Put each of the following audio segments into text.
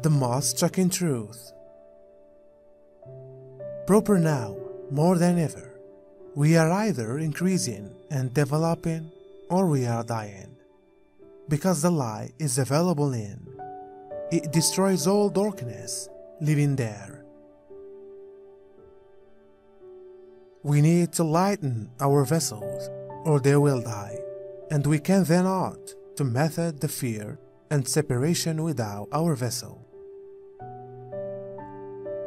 The most shocking truth. Proper now, more than ever, we are either increasing and developing or we are dying. Because the light is available in, it destroys all darkness living there. We need to lighten our vessels or they will die, and we can then act to method the fear and separation without our vessel.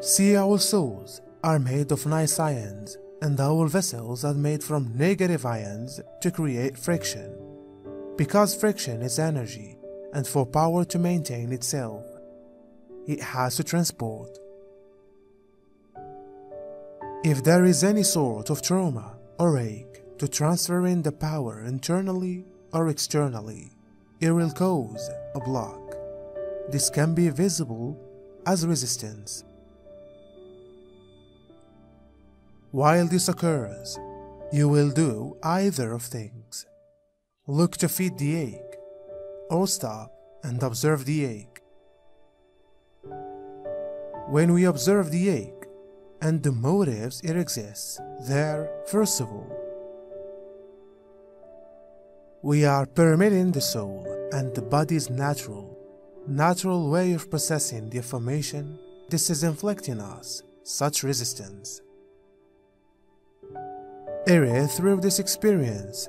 See, our souls are made of nice ions, and our vessels are made from negative ions to create friction. Because friction is energy, and for power to maintain itself, it has to transport. If there is any sort of trauma or ache to transfer in the power internally or externally, it will cause a block. This can be visible as resistance. While this occurs, you will do either of things. Look to feed the ache, or stop and observe the ache. When we observe the ache and the motives it exists there, first of all, we are permitting the soul and the body's natural way of processing the information. This is inflicting us such resistance. Through this experience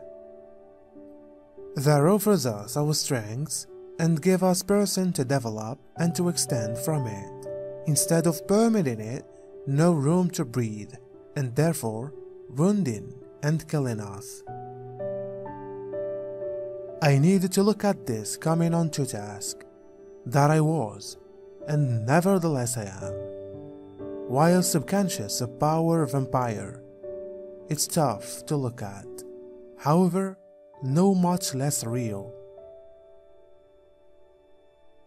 that offers us our strengths and give us person to develop and to extend from it, instead of permitting it no room to breathe, and therefore wounding and killing us. I needed to look at this coming on to task, that I was, and nevertheless I am. While subconscious a power vampire, it's tough to look at, however, no much less real.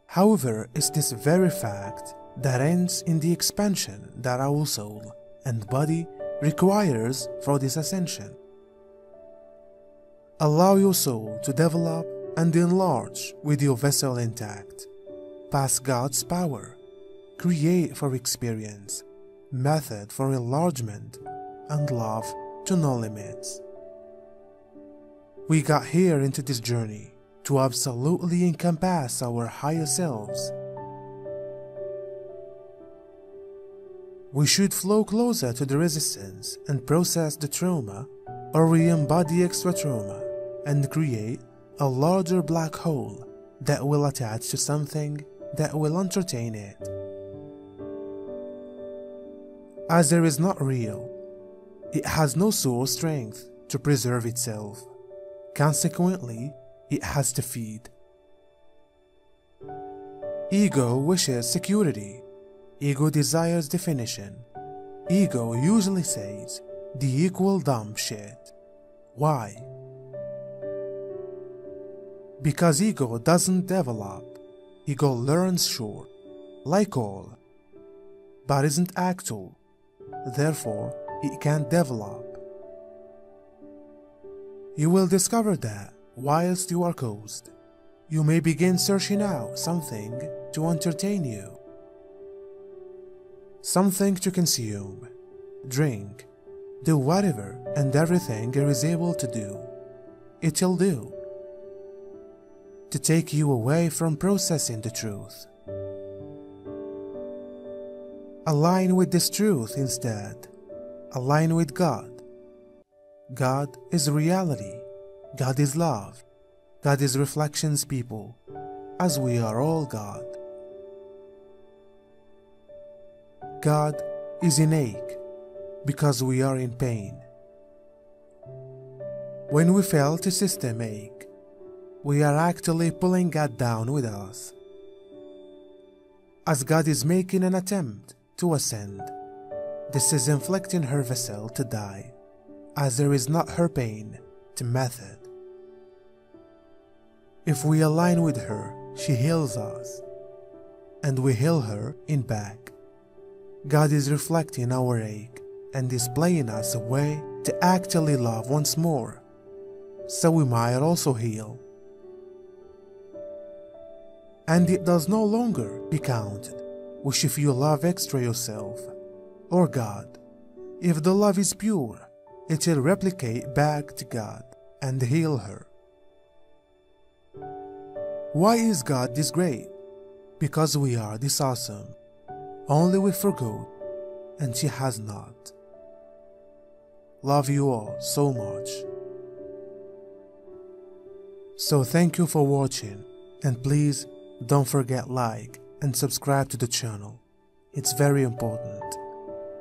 However, it's this very fact that ends in the expansion that our soul and body requires for this ascension. Allow your soul to develop and enlarge with your vessel intact. Pass God's power. Create for experience, method for enlargement, and love to no limits. We got here into this journey to absolutely encompass our higher selves. We should flow closer to the resistance and process the trauma, or we embody extra trauma and create a larger black hole that will attach to something that will entertain it. As there is not real, it has no soul strength to preserve itself. Consequently, it has to feed. Ego wishes security. Ego desires definition. Ego usually says the equal dumb shit. Why? Because ego doesn't develop. Ego learns short, like all, but isn't actual. Therefore, it can't develop. You will discover that whilst you are coased, you may begin searching out something to entertain you. Something to consume, drink, do whatever and everything it is able to do. It'll do. To take you away from processing the truth. Align with this truth instead. Align with God. God is reality. God is love. God is reflections people, as we are all God. God is in ache because we are in pain. When we fail to system ache, we are actually pulling God down with us. As God is making an attempt to ascend, this is inflicting her vessel to die, as there is not her pain to method. If we align with her, she heals us, and we heal her in back. God is reflecting our ache and displaying us a way to actually love once more, so we might also heal. And it does no longer be counted, which if you love extra yourself or God, if the love is pure, it will replicate back to God and heal her. Why is God this great? Because we are this awesome. Only we forgot, and she has not. Love you all so much. So thank you for watching, and please don't forget like and subscribe to the channel. It's very important.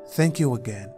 Thank you again.